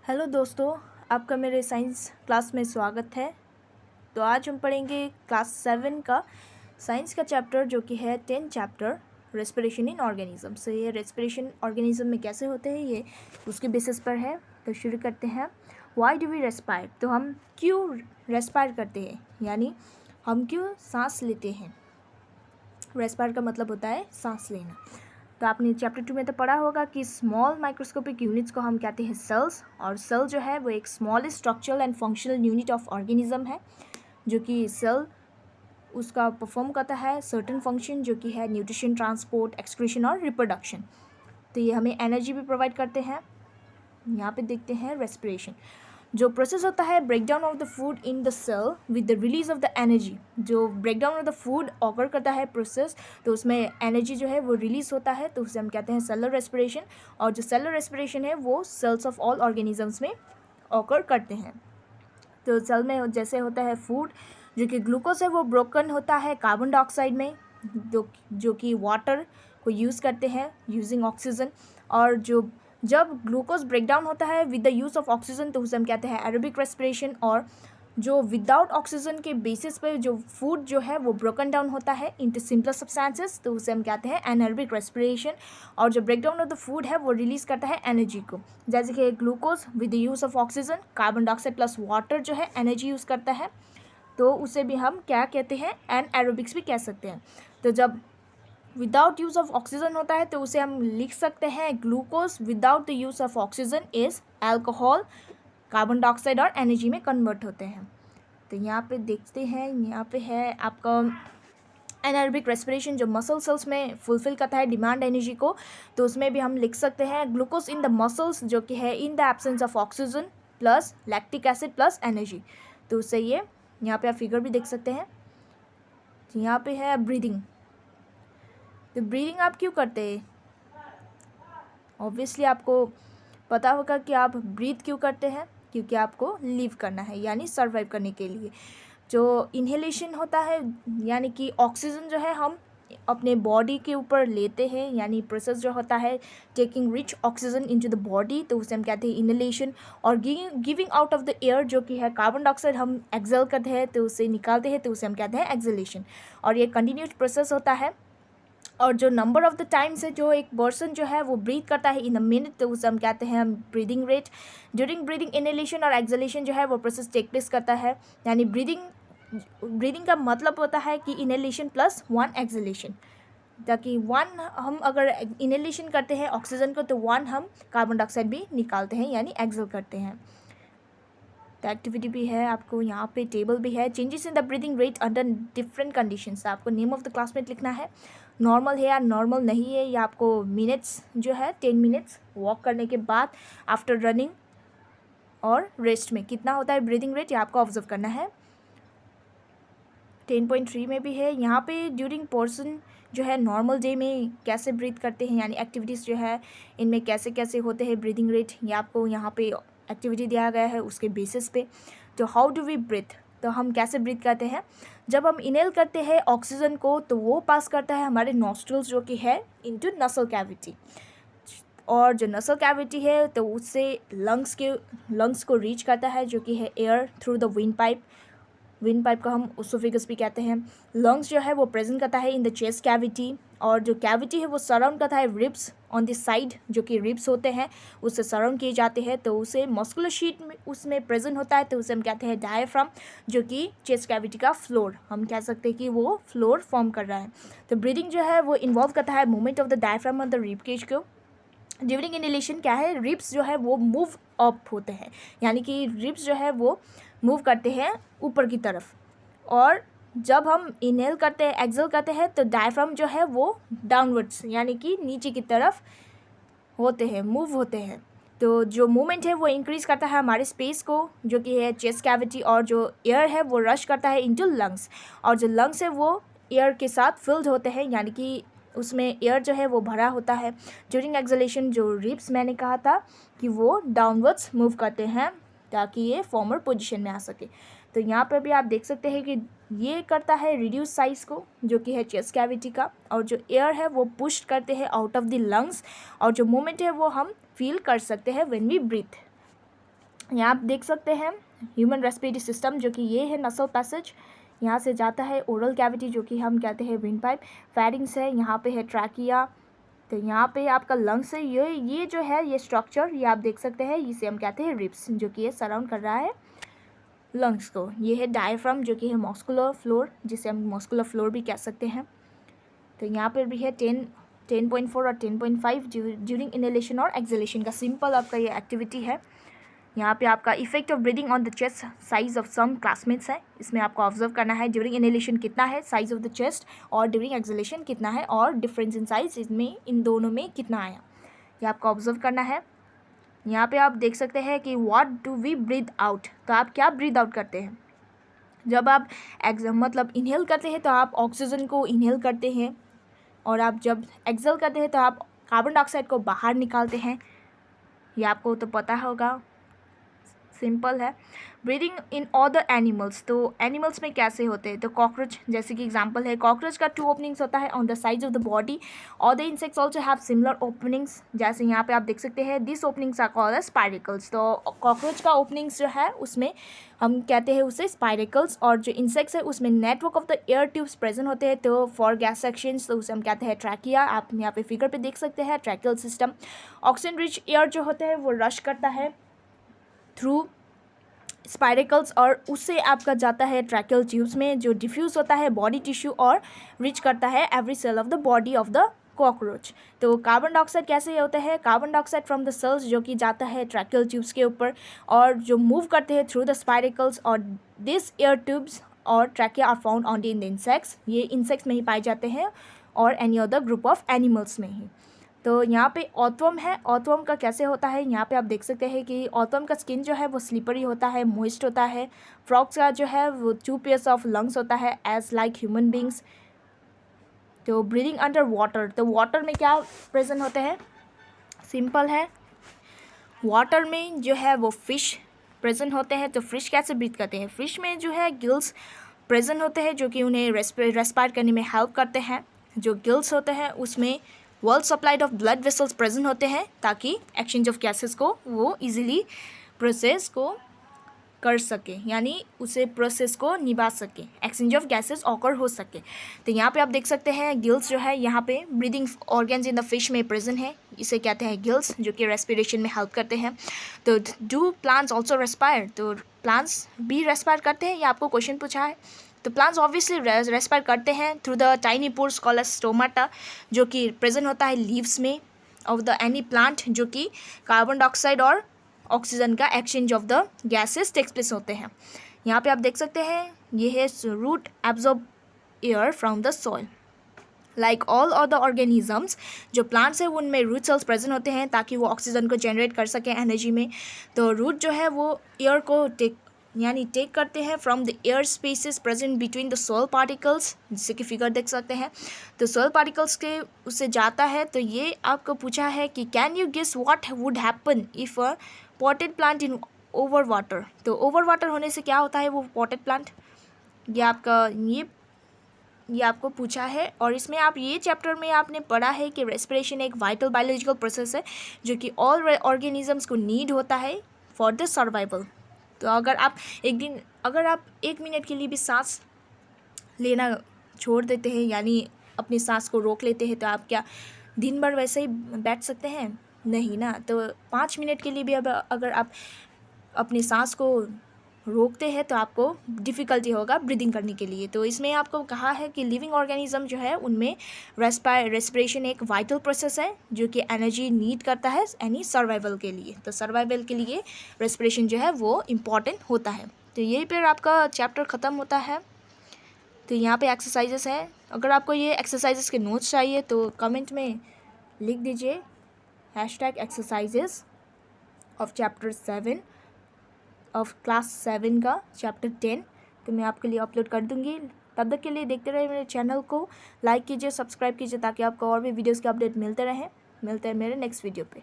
Hello दोस्तों, आपका मेरे साइंस क्लास में स्वागत है। तो आज हम पढ़ेंगे क्लास 7 का साइंस का चैप्टर जो कि है 10 चैप्टर रेस्पिरेशन इन ऑर्गेनिज्म। तो ये रेस्पिरेशन ऑर्गेनिज्म में कैसे होते हैं ये उसके बेसिस पर है। तो शुरू करते हैं। Why do we respire? तो हम क्यों रेस्पायर करते हैं, यानी हम क्यों सांस लेते हैं। रेस्पायर का मतलब होता है सांस लेना। तो आपने चैप्टर 2 में तो पढ़ा होगा कि स्मॉल माइक्रोस्कोपिक यूनिट्स को हम कहते हैं सेल्स, और सेल जो है वो एक smallest structural and functional unit of organism है, जो कि सेल उसका परफॉर्म करता है सर्टेन फंक्शन, जो कि है न्यूट्रिशन, ट्रांसपोर्ट, एक्सक्रीशन और रिप्रोडक्शन। तो ये हमें एनर्जी भी प्रोवाइड करते हैं। यहाँ पे देखते हैं रेस्पिरेशन जो प्रोसेस होता है breakdown of the food in the cell with the release of the energy. जो breakdown of the food occur करता है प्रोसेस, तो उसमें एनर्जी जो है वो रिलीज होता है, तो उसे हम कहते हैं सेलुलर रेस्पिरेशन। और जो सेलुलर रेस्पिरेशन है वो सेल्स ऑफ ऑल ऑर्गेनिजम्स में ऑकर करते हैं। तो सेल में जैसे होता है फूड, जो कि ग्लूकोज है वो ब्रोकन होता है कार्बन डाइऑक्साइड में, जो कि वाटर को यूज़ करते हैं यूजिंग ऑक्सीजन। और जब ग्लूकोज ब्रेकडाउन होता है with the use of oxygen, तो उसे हम कहते हैं एरोबिक रेस्पिरेशन। और जो विदाउट ऑक्सीजन के बेसिस पर जो फूड जो है वो ब्रोकन डाउन होता है इनटू सिंपलर सब्सटेंसेस, तो उसे हम कहते हैं एनारोबिक रेस्पिरेशन। और जो ब्रेकडाउन ऑफ द फूड है वो रिलीज़ करता है एनर्जी को, जैसे कि glucose with the use of oxygen, carbon dioxide plus water जो है एनर्जी यूज़ करता है, तो उसे भी हम क्या कहते हैं एनएरोबिक्स भी कह सकते हैं। तो जब विदाउट यूज़ ऑफ ऑक्सीजन होता है तो उसे हम लिख सकते हैं glucose without the use of oxygen is alcohol, carbon dioxide और एनर्जी में कन्वर्ट होते हैं। तो यहाँ पे देखते हैं, यहाँ पे है आपका एनारोबिक रेस्पिरेशन जो मसल सेल्स में फुलफिल करता है डिमांड एनर्जी को, तो उसमें भी हम लिख सकते हैं ग्लूकोज इन द मसल्स, जो कि है in the absence of oxygen plus lactic acid plus energy. तो उससे ये यहाँ पे आप फिगर भी देख सकते हैं। यहाँ पे है ब्रीदिंग। तो ब्रीदिंग आप क्यों करते हैं? ऑब्वियसली आपको पता होगा कि आप ब्रीथ क्यों करते हैं, क्योंकि आपको लिव करना है, यानी सर्वाइव करने के लिए। जो इन्हेलेशन होता है, यानी कि ऑक्सीजन जो है हम अपने बॉडी के ऊपर लेते हैं, यानी प्रोसेस जो होता है taking rich oxygen into the body, तो उसे हम कहते हैं इन्हेलेशन। और giving out of the air जो कि है कार्बन डाइऑक्साइड हम एक्सेल करते हैं, तो उसे निकालते हैं, तो उसे हम कहते हैं एक्सेलेशन। और ये कंटिन्यूस प्रोसेस होता है। और जो नंबर ऑफ द टाइम्स है जो एक पर्सन जो है वो ब्रीथ करता है इन अ मिनट, तो उसे हम कहते हैं breathing rate. During breathing inhalation और एक्सहेलेशन जो है वो प्रोसेस टेक प्लेस करता है, यानी ब्रीदिंग का मतलब होता है कि इनहेलेशन प्लस 1 एक्सहेलेशन, ताकि 1 हम अगर इनहेलेशन करते हैं ऑक्सीजन को, तो 1 हम कार्बन डाइऑक्साइड भी निकालते हैं, यानी एक्सहेल करते हैं। तो एक्टिविटी भी है, आपको यहाँ पे टेबल भी है, changes in the breathing rate under different conditions. आपको नेम ऑफ द क्लासमेट लिखना है, नॉर्मल है या नॉर्मल नहीं है, या आपको मिनट्स जो है 10 मिनट्स वॉक करने के बाद आफ्टर रनिंग और रेस्ट में कितना होता है ब्रीदिंग रेट, ये आपको ऑब्जर्व करना है। 10.3 में भी है, यहाँ पे ड्यूरिंग पर्सन जो है नॉर्मल डे में कैसे ब्रीथ करते हैं, यानी एक्टिविटीज़ जो है इनमें कैसे कैसे होते हैं ब्रीदिंग रेट, ये आपको यहाँ पे एक्टिविटी दिया गया है उसके बेसिस पे। तो हाउ डू वी ब्रीथ, तो हम कैसे ब्रीथ करते हैं। जब हम इनहेल करते हैं ऑक्सीजन को, तो वो पास करता है हमारे नॉस्ट्रल्स जो कि है इनटू नसल कैविटी, और जो नसल कैविटी है तो उससे लंग्स को रीच करता है, जो कि है air through the wind pipe का हम ओसोफेगस भी कहते हैं। लंग्स जो है वो प्रेजेंट करता है इन द चेस्ट कैविटी, और जो कैविटी है वो सराउंड करता है रिब्स ऑन द साइड, जो कि रिब्स होते हैं उससे सराउंड किए जाते हैं, तो उसे मस्कुलर शीट में उसमें प्रेजेंट होता है, तो उसे हम कहते हैं डायफ्राम, जो कि चेस्ट कैविटी का फ्लोर, हम कह सकते हैं कि वो फ्लोर फॉर्म कर रहा है। तो ब्रीदिंग जो है वो इन्वॉल्व करता है movement of the diaphragm on the rib cage को। ड्यूरिंग इनहेलेशन क्या है, रिब्स जो है वो मूव अप होते हैं, यानी कि रिब्स जो है वो मूव करते हैं ऊपर की तरफ। और जब हम इनहेल करते हैं एक्सहेल करते हैं, तो डायफ्राम जो है वो डाउनवर्ड्स, यानी कि नीचे की तरफ होते हैं, मूव होते हैं। तो जो मूवमेंट है वो इंक्रीज़ करता है हमारे स्पेस को, जो कि है चेस्ट कैविटी, और जो एयर है वो रश करता है इनटू लंग्स, और जो लंग्स है वो एयर के साथ फिल्ड होते हैं, यानी कि उसमें एयर जो है वो भरा होता है। ड्यूरिंग एक्सहेलेशन जो रिब्स मैंने कहा था कि वो डाउनवर्ड्स मूव करते हैं, ताकि ये फॉर्मर पोजीशन में आ सके। तो यहाँ पर भी आप देख सकते हैं कि ये करता है रिड्यूस साइज को, जो कि है चेस्ट कैविटी का, और जो एयर है वो पुश करते हैं आउट ऑफ द लंग्स, और जो मूवमेंट है वो हम फील कर सकते हैं व्हेन वी ब्रीथ। यहाँ आप देख सकते हैं ह्यूमन रेस्पिरेटरी सिस्टम, जो कि ये है नसल पैसेज, यहाँ से जाता है ओरल कैविटी जो कि हम कहते हैं विंड पाइप, फेरिंग्स है, यहाँ पे है ट्रैकिया, तो यहाँ पे आपका लंग्स है। ये जो है ये स्ट्रक्चर ये आप देख सकते हैं, इसे हम कहते हैं रिब्स, जो कि ये सराउंड कर रहा है लंग्स को। ये है डायफ्राम जो कि है मस्कुलर फ्लोर, जिसे हम मस्कुलर फ्लोर भी कह सकते हैं। तो यहाँ पर भी है 10.4 और 10.5 ड्यूरिंग इनहेलेशन और एक्सहेलेशन का सिंपल आपका ये एक्टिविटी है। यहाँ पे आपका effect of breathing on the chest size of some classmates है, इसमें आपको ऑब्जर्व करना है ड्यूरिंग इनहेलेशन कितना है साइज ऑफ द चेस्ट, और ड्यूरिंग एक्सहेलेशन कितना है, और डिफरेंस इन साइज इसमें इन दोनों में कितना आया, ये आपको ऑब्जर्व करना है। यहाँ पे आप देख सकते हैं कि what do we breathe out, तो आप क्या ब्रीथ आउट करते हैं। जब आप मतलब इनहेल करते हैं तो आप ऑक्सीजन को इनहेल करते हैं, और आप जब एक्सहेल करते हैं तो आप कार्बन डाइऑक्साइड को बाहर निकालते हैं, ये आपको तो पता होगा, सिंपल है। ब्रीदिंग इन अदर एनिमल्स, तो एनिमल्स में कैसे होते हैं, तो कॉकरोच जैसे कि एग्जांपल है, कॉकरोच का 2 ओपनिंग्स होता है on the sides of the body, other insects also have similar openings, जैसे यहाँ पे आप देख सकते हैं this openings are called as spiracles. तो कॉकरोच का ओपनिंग्स जो है उसमें हम कहते हैं उसे स्पाइरेकल्स, और जो इंसेक्ट्स है उसमें network of the air tubes present होते हैं, तो फॉर गैस सेक्शंस तो उसे हम कहते हैं ट्रैकिया, आप यहाँ पे फिगर पे देख सकते हैं tracheal system. Oxygen rich air जो होता है वो रश करता है थ्रू स्पाइरेकल्स, और उससे आपका जाता है ट्रैकियल ट्यूब्स में, जो डिफ्यूज़ होता है बॉडी टिश्यू और रीच करता है every cell of the body of the cockroach. तो कार्बन डाइऑक्साइड कैसे होता है, carbon dioxide from the cells जो कि जाता है ट्रैकियल ट्यूब्स के ऊपर, और जो मूव करते हैं थ्रू द स्पाइरेकल्स, और दिस एयर ट्यूब्स और trachea are found on in the insects, ये इंसेक्ट्स में ही पाए जाते हैं और any other group of animals में ही। तो यहाँ पे ऑथवर्म है, ऑथवर्म का कैसे होता है, यहाँ पे आप देख सकते हैं कि ऑथवर्म का स्किन जो है वो स्लिपरी होता है, मॉइस्ट होता है। फ्रॉग्स का जो है वो 2 पेयर्स ऑफ लंग्स होता है एज लाइक ह्यूमन बींग्स। तो ब्रीदिंग अंडर वाटर, तो वाटर में क्या प्रेजेंट होते हैं, सिंपल है, वाटर में जो है वो फिश प्रेजेंट होते हैं। तो फिश कैसे ब्रीथ करते हैं, फिश में जो है गिल्स प्रेजेंट होते हैं जो कि उन्हें रेस्पायर करने में हेल्प करते हैं। जो गिल्स होते हैं उसमें well supplied of blood vessels present होते हैं, ताकि एक्सचेंज ऑफ गैसेस को वो इजीली प्रोसेस को कर सके, यानी उसे प्रोसेस को निभा सके, एक्सचेंज ऑफ गैसेस ऑकर हो सके। तो यहाँ पे आप देख सकते हैं गिल्स जो है यहाँ पे breathing organs in the fish में प्रेजेंट है, इसे कहते हैं गिल्स, जो कि रेस्पिरेशन में हेल्प करते हैं। तो डू प्लांट्स ऑल्सो रेस्पायर, तो प्लांट्स भी रेस्पायर करते हैं, ये आपको क्वेश्चन पूछा है। तो प्लांट्स ऑब्वियसली रेस्पायर करते हैं through the tiny pores called as stomata, जो कि प्रेजेंट होता है लीव्स में ऑफ द एनी प्लांट, जो कि कार्बन डाइऑक्साइड और ऑक्सीजन का exchange of the gases takes place होते हैं। यहाँ पे आप देख सकते हैं ये है root absorb air from the soil. Like all other organisms, जो प्लांट्स हैं उनमें रूट सेल्स प्रेजेंट होते हैं ताकि वो ऑक्सीजन को जनरेट कर सकें एनर्जी में। तो रूट जो है वो एयर को टेक करते हैं from the air spaces present between the soil particles, जिससे कि फिगर देख सकते हैं। तो सॉइल पार्टिकल्स के उससे जाता है। तो ये आपको पूछा है कि can you guess what would happen if a potted plant in over water. तो ओवर वाटर होने से क्या होता है वो पॉटेड प्लांट, ये आपका ये आपको पूछा है। और इसमें आप ये चैप्टर में आपने पढ़ा है कि रेस्पिरेशन एक वाइटल बायोलॉजिकल प्रोसेस है जो कि ऑल ऑर्गेनिजम्स को नीड होता है फॉर द सर्वाइवल। तो अगर आप एक मिनट के लिए भी सांस लेना छोड़ देते हैं, यानी अपनी सांस को रोक लेते हैं, तो आप क्या दिन भर वैसे ही बैठ सकते हैं, नहीं ना। तो 5 मिनट के लिए भी अगर आप अपनी सांस को रोकते हैं तो आपको डिफ़िकल्टी होगा ब्रीदिंग करने के लिए। तो इसमें आपको कहा है कि लिविंग ऑर्गेनिज्म जो है उनमें रेस्पिरेशन एक वाइटल प्रोसेस है जो कि एनर्जी नीड करता है एनी सर्वाइवल के लिए। तो सर्वाइवल के लिए रेस्पिरेशन जो है वो इम्पॉर्टेंट होता है। तो यहीं पर आपका चैप्टर ख़त्म होता है। तो यहाँ पे एक्सरसाइजेस हैं, अगर आपको ये एक्सरसाइजेस के नोट्स चाहिए तो कमेंट में लिख दीजिए #exercises of chapter 7 of class 7 का चैप्टर 10, तो मैं आपके लिए अपलोड कर दूँगी। तब तक के लिए देखते रहिए मेरे चैनल को, लाइक कीजिए, सब्सक्राइब कीजिए ताकि आपको और भी वीडियोज़ के अपडेट मिलते हैं मेरे नेक्स्ट वीडियो पे।